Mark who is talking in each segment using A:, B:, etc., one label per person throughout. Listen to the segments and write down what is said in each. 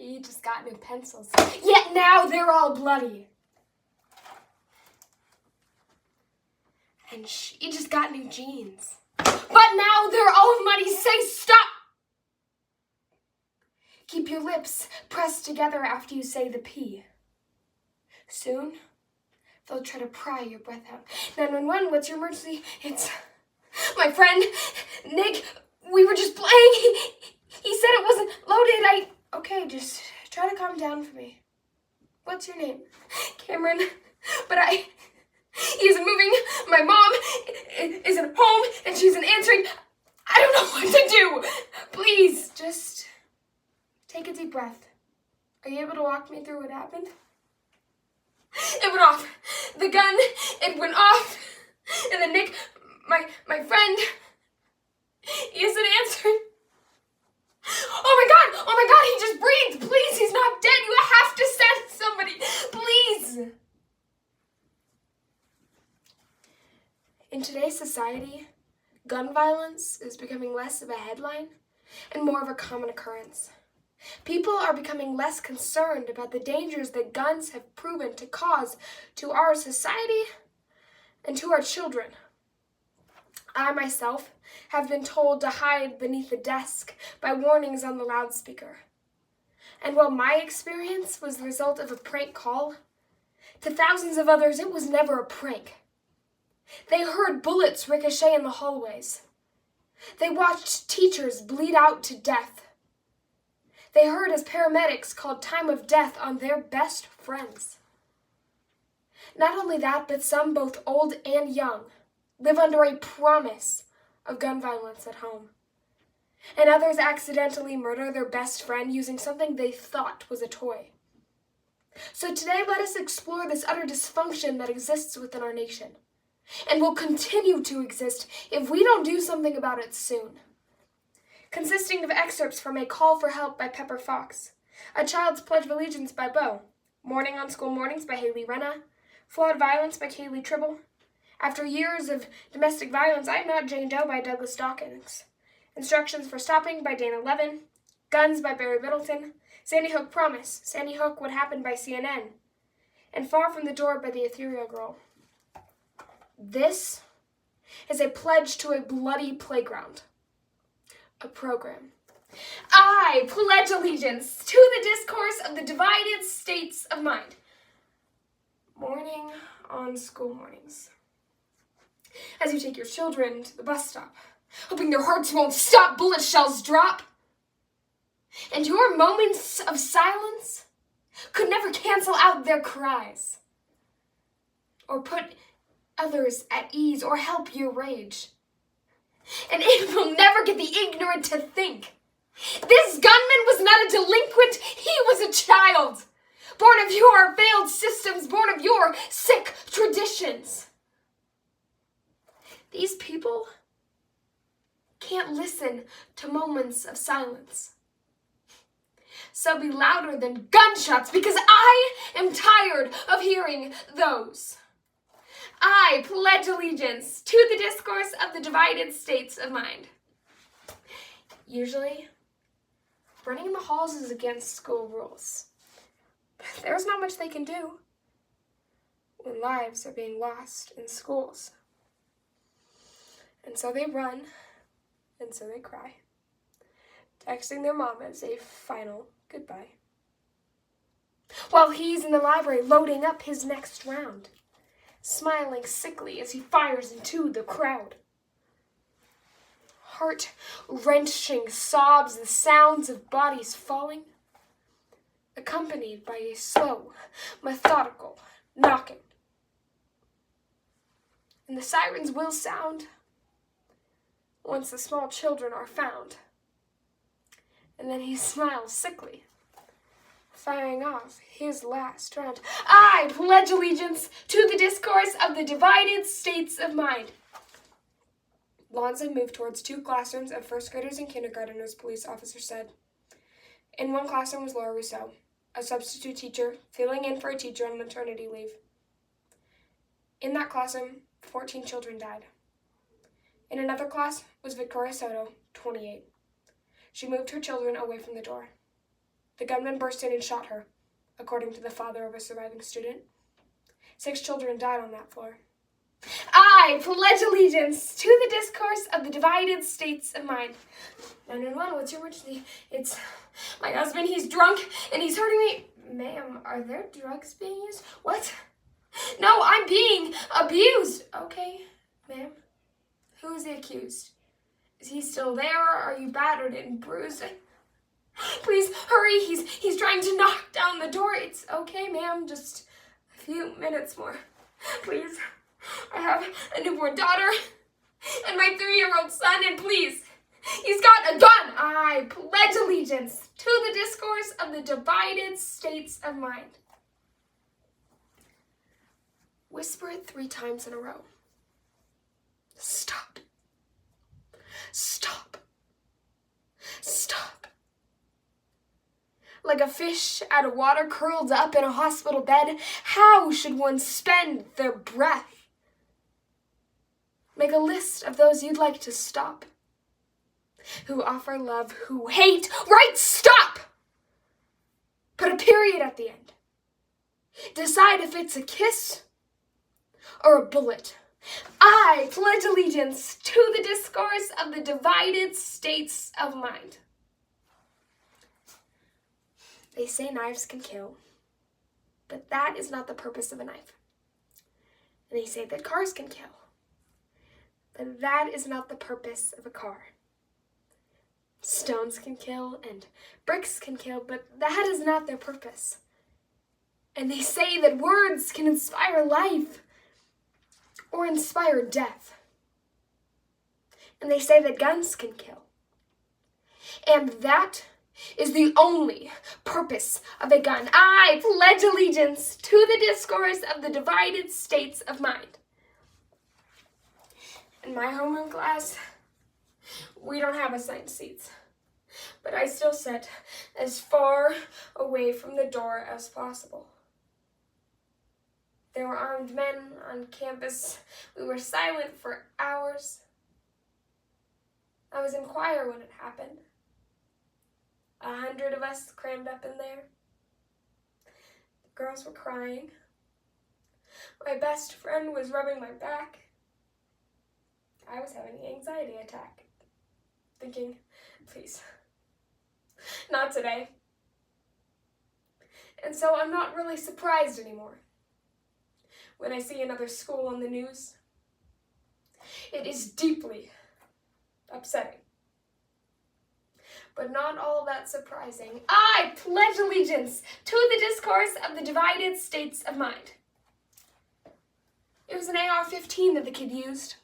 A: she just got new pencils. Yet now they're all bloody. And she just got new jeans. But now they're all muddy. Say stop! Keep your lips pressed together after you say the P. Soon, they'll try to pry your breath out. 911, what's your emergency? It's my friend, Nick. We were just playing. He said it wasn't loaded. Okay, just try to calm down for me. What's your name? Cameron. But he isn't moving. My mom isn't home, and she isn't answering. I don't know what to do. Please, just take a deep breath. Are you able to walk me through what happened? It went off. The gun, it went off. And then Nick, my friend, he isn't answering. Oh my God, he just breathed. Please, he's not dead. You have to send somebody. Please. In today's society, gun violence is becoming less of a headline and more of a common occurrence. People are becoming less concerned about the dangers that guns have proven to cause to our society and to our children. I myself have been told to hide beneath the desk by warnings on the loudspeaker. And while my experience was the result of a prank call, to thousands of others it was never a prank. They heard bullets ricochet in the hallways. They watched teachers bleed out to death. They heard as paramedics called time of death on their best friends. Not only that, but some, both old and young, live under a promise of gun violence at home. And others accidentally murder their best friend using something they thought was a toy. So today, let us explore this utter dysfunction that exists within our nation, and will continue to exist if we don't do something about it soon. Consisting of excerpts from A Call for Help by Pepper Fox, A Child's Pledge of Allegiance by Bo, Morning on School Mornings by Haley Renna, Flawed Violence by Kaylee Tribble, After Years of Domestic Violence, I'm Not Jane Doe by Douglas Dawkins, Instructions for Stopping by Dana Levin, Guns by Barry Middleton, Sandy Hook Promise, Sandy Hook What Happened by CNN, and Far From the Door by the Ethereal Girl. This is a pledge to a bloody playground. A program. I pledge allegiance to the discourse of the divided states of mind. Morning on School Mornings. As you take your children to the bus stop, hoping their hearts won't stop, bullet shells drop. And your moments of silence could never cancel out their cries, or put others at ease, or help your rage. And it will never get the ignorant to think. This gunman was not a delinquent, he was a child. Born of your failed systems, born of your sick traditions. These people can't listen to moments of silence. So be louder than gunshots, because I am tired of hearing those. I pledge allegiance to the discourse of the divided states of mind. Usually, running in the halls is against school rules. There's not much they can do when lives are being lost in schools. And so they run, and so they cry, texting their mom as a final goodbye, while he's in the library loading up his next round, smiling sickly as he fires into the crowd. Heart-wrenching sobs, the sounds of bodies falling, accompanied by a slow, methodical knocking. And the sirens will sound once the small children are found. And then he smiles sickly, firing off his last round. I pledge allegiance to the discourse of the divided states of mind. Lonzo moved towards 2 classrooms of first graders and kindergarteners, police officer said. In one classroom was Laura Rousseau, a substitute teacher, filling in for a teacher on maternity leave. In that classroom, 14 children died. In another class was Victoria Soto, 28. She moved her children away from the door. The gunman burst in and shot her, according to the father of a surviving student. 6 children died on that floor. I pledge allegiance to the discourse of the divided states of mind. 911, what's your emergency? It's my husband, he's drunk and he's hurting me. Ma'am, are there drugs being used? What? No, I'm being abused. Okay, ma'am. Who is the accused? Is he still there? Are you battered and bruised? Please hurry, he's trying to knock down the door. It's okay, ma'am, just a few minutes more. Please, I have a newborn daughter and my 3-year-old son, and please, he's got a gun. I pledge allegiance to the discourse of the divided states of mind. Whisper it 3 times in a row. Stop. Stop. Stop. Like a fish out of water curled up in a hospital bed, how should one spend their breath? Make a list of those you'd like to stop. Who offer love, who hate. Right, stop! Put a period at the end. Decide if it's a kiss or a bullet. I pledge allegiance to the discourse of the divided states of mind. They say knives can kill, but that is not the purpose of a knife. And they say that cars can kill, but that is not the purpose of a car. Stones can kill and bricks can kill, but that is not their purpose. And they say that words can inspire life or inspire death. And they say that guns can kill. And that is the only purpose of a gun. I pledge allegiance to the discourse of the divided states of mind. In my homeroom class, we don't have assigned seats, but I still sit as far away from the door as possible. There were armed men on campus. We were silent for hours. I was in choir when it happened. 100 of us crammed up in there. The girls were crying. My best friend was rubbing my back. I was having an anxiety attack, thinking, please, not today. And so I'm not really surprised anymore when I see another school on the news. It is deeply upsetting, but not all that surprising. I pledge allegiance to the discourse of the divided states of mind. It was an AR-15 that the kid used,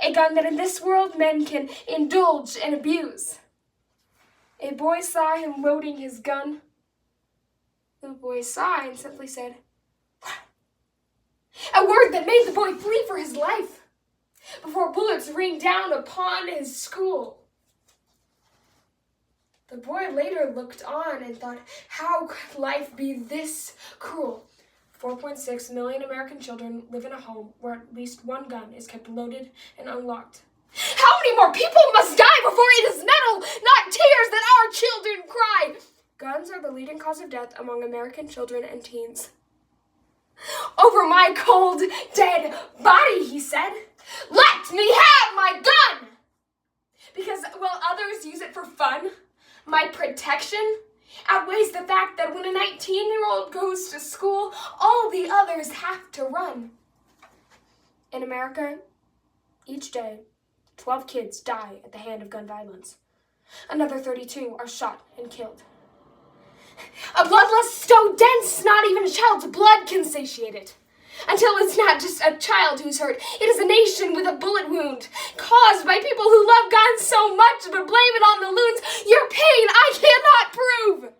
A: a gun that in this world men can indulge and abuse. A boy saw him loading his gun. The boy saw and simply said, a word that made the boy flee for his life before bullets rained down upon his school. The boy later looked on and thought, how could life be this cruel? 4.6 million American children live in a home where at least one gun is kept loaded and unlocked. How many more people must die before it is metal, not tears, that our children cry? Guns are the leading cause of death among American children and teens. Over my cold, dead body, he said, let me have my gun! Because while others use it for fun, my protection outweighs the fact that when a 19-year-old goes to school, all the others have to run. In America, each day, 12 kids die at the hand of gun violence. Another 32 are shot and killed. A bloodlust so dense, not even a child's blood can satiate it. Until it's not just a child who's hurt, it is a nation with a bullet wound, caused by people who love guns so much but blame it on the loons. Your pain I cannot prove.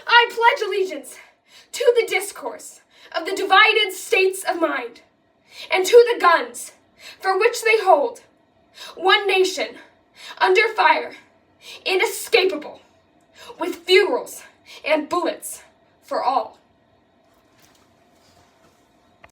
A: I pledge allegiance to the discourse of the divided states of mind, and to the guns for which they hold. One nation, under fire, inescapable, with funerals and bullets for all.